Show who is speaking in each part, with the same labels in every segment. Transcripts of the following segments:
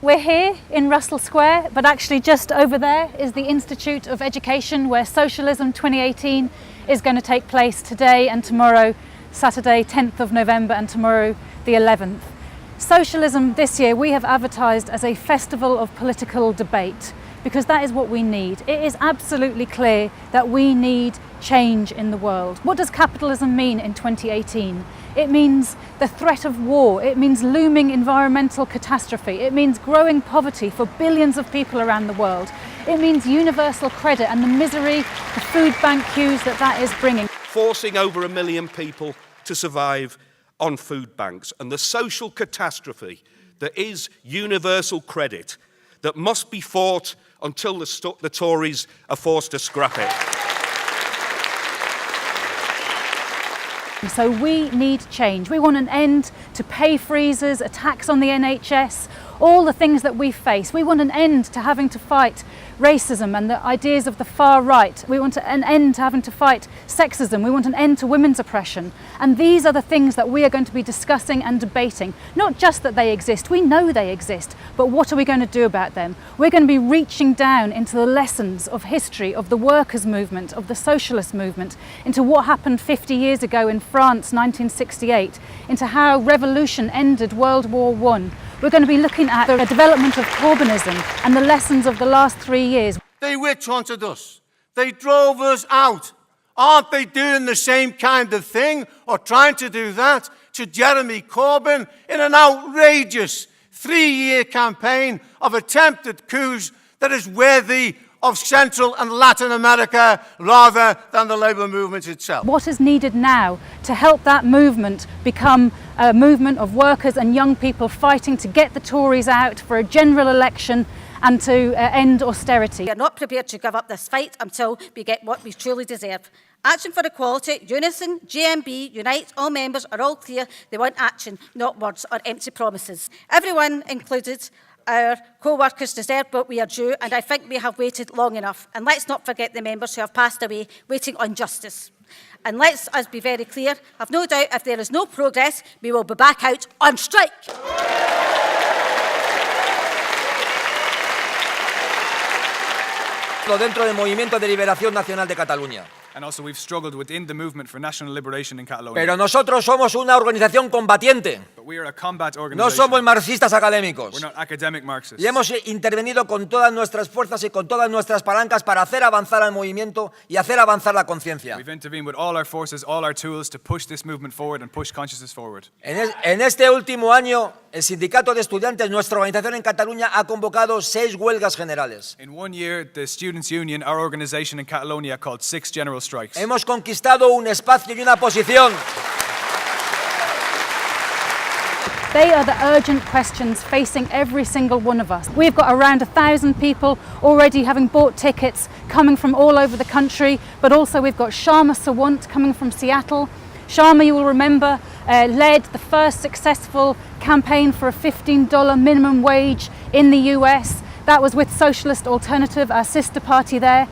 Speaker 1: We're here in Russell Square, but actually just over there is the Institute of Education where Socialism 2018 is going to take place today and tomorrow, Saturday 10th of November and tomorrow the 11th. Socialism this year we have advertised as a festival of political debate because that is what we need. It is absolutely clear that we need change in the world. What does capitalism mean in 2018? It means the threat of war, it means looming environmental catastrophe, it means growing poverty for billions of people around the world, it means universal credit and the misery, the food bank queues that is bringing.
Speaker 2: Forcing over 1 million people to survive on food banks and the social catastrophe that is universal credit that must be fought until the Tories are forced to scrap it.
Speaker 1: So we need change. We want an end to pay freezes, attacks on the NHS, all the things that we face. We want an end to having to fight racism and the ideas of the far right. We want an end to having to fight sexism. We want an end to women's oppression. And these are the things that we are going to be discussing and debating. Not just that they exist, we know they exist, but what are we going to do about them? We're going to be reaching down into the lessons of history, of the workers' movement, of the socialist movement, into what happened 50 years ago in France, 1968, into how revolution ended World War I. We're going to be looking at the development of Corbynism and the lessons of the last 3 years.
Speaker 3: They witch-hunted us. They drove us out. Aren't they doing the same kind of thing, or trying to do that, to Jeremy Corbyn in an outrageous 3-year campaign of attempted coups that is worthy of Central and Latin America rather than the Labour movement itself?
Speaker 1: What is needed now to help that movement become a movement of workers and young people fighting to get the Tories out for a general election and to end austerity?
Speaker 4: We are not prepared to give up this fight until we get what we truly deserve. Action for equality, Unison, GMB, Unite, all members are all clear they want action, not words or empty promises. Everyone included, our co-workers deserve what we are due, and I think we have waited long enough. And let's not forget the members who have passed away waiting on justice. And let's us be very clear, have no doubt if there is no progress, we will be back out on strike.
Speaker 5: Dentro del Movimiento de Liberación Nacional de Cataluña.
Speaker 6: And also we've struggled within the movement for national liberation in Catalonia.
Speaker 5: Pero nosotros somos una organización combatiente.
Speaker 6: But we are a combat
Speaker 5: No
Speaker 6: organization.
Speaker 5: somos marxistas académicos.
Speaker 6: We're not academic Marxists.
Speaker 5: Y hemos intervenido con todas nuestras fuerzas y con todas nuestras palancas para hacer avanzar al movimiento y hacer avanzar la conciencia.
Speaker 6: We've intervened with all our forces, all our tools to push this movement forward and push consciousness forward.
Speaker 5: En este último año, el Sindicato de Estudiantes, nuestra organización en Cataluña, ha convocado 6 huelgas generales.
Speaker 6: In 1 year, the Students' Union, our organization in Catalonia, called 6 general strikes.
Speaker 5: Hemos conquistado un espacio y una posición.
Speaker 1: They are the urgent questions facing every single one of us. We've got around 1,000 people already having bought tickets coming from all over the country, but also we've got Sharma Sawant coming from Seattle. Sharma, you will remember, led the first successful campaign for a $15 minimum wage in the US. That was with Socialist Alternative, our sister party there.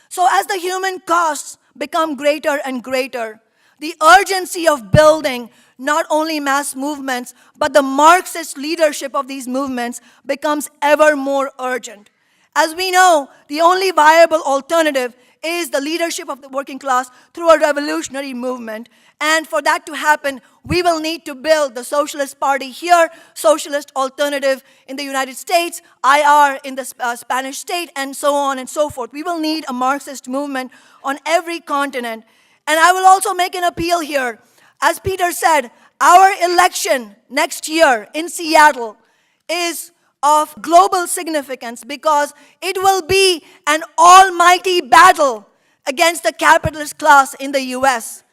Speaker 7: So as the human costs become greater and greater, the urgency of building not only mass movements, but the Marxist leadership of these movements becomes ever more urgent. As we know, the only viable alternative is the leadership of the working class through a revolutionary movement. And for that to happen, we will need to build the Socialist Party here, Socialist Alternative in the United States, IR in the Spanish state, and so on and so forth. We will need a Marxist movement on every continent. And I will also make an appeal here. As Peter said, our election next year in Seattle is of global significance because it will be an almighty battle against the capitalist class in the US.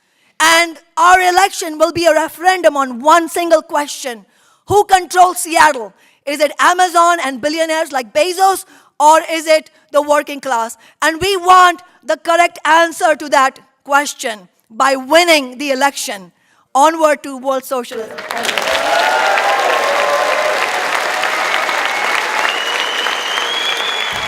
Speaker 7: And our election will be a referendum on one single question. Who controls Seattle? Is it Amazon and billionaires like Bezos, or is it the working class? And we want the correct answer to that question by winning the election. Onward to world socialism.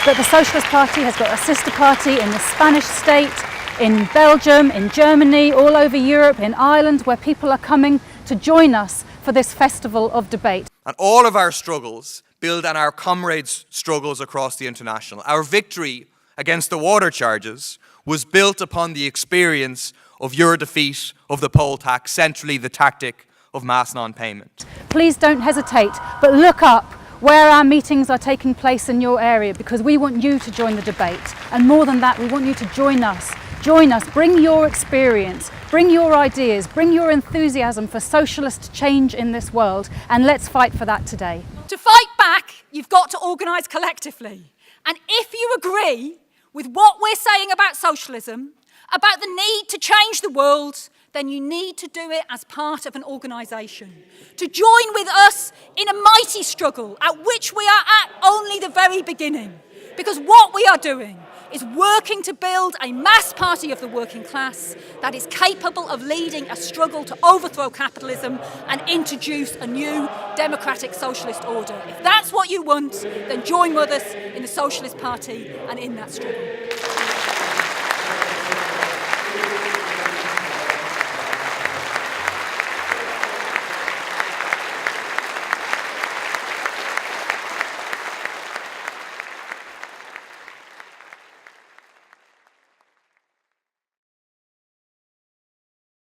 Speaker 1: But the Socialist Party has got a sister party in the Spanish state, in Belgium, in Germany, all over Europe, in Ireland, where people are coming to join us for this festival of debate.
Speaker 8: And all of our struggles build on our comrades' struggles across the international. Our victory against the water charges was built upon the experience of your defeat of the poll tax, centrally the tactic of mass non-payment.
Speaker 1: Please don't hesitate, but look up where our meetings are taking place in your area, because we want you to join the debate. And more than that, we want you to join us. Join us, bring your experience, bring your ideas, bring your enthusiasm for socialist change in this world, and let's fight for that today.
Speaker 9: To fight back, you've got to organise collectively. And if you agree with what we're saying about socialism, about the need to change the world, then you need to do it as part of an organisation. To join with us in a mighty struggle at which we are at only the very beginning. Because what we are doing is working to build a mass party of the working class that is capable of leading a struggle to overthrow capitalism and introduce a new democratic socialist order. If that's what you want, then join with us in the Socialist Party and in that struggle.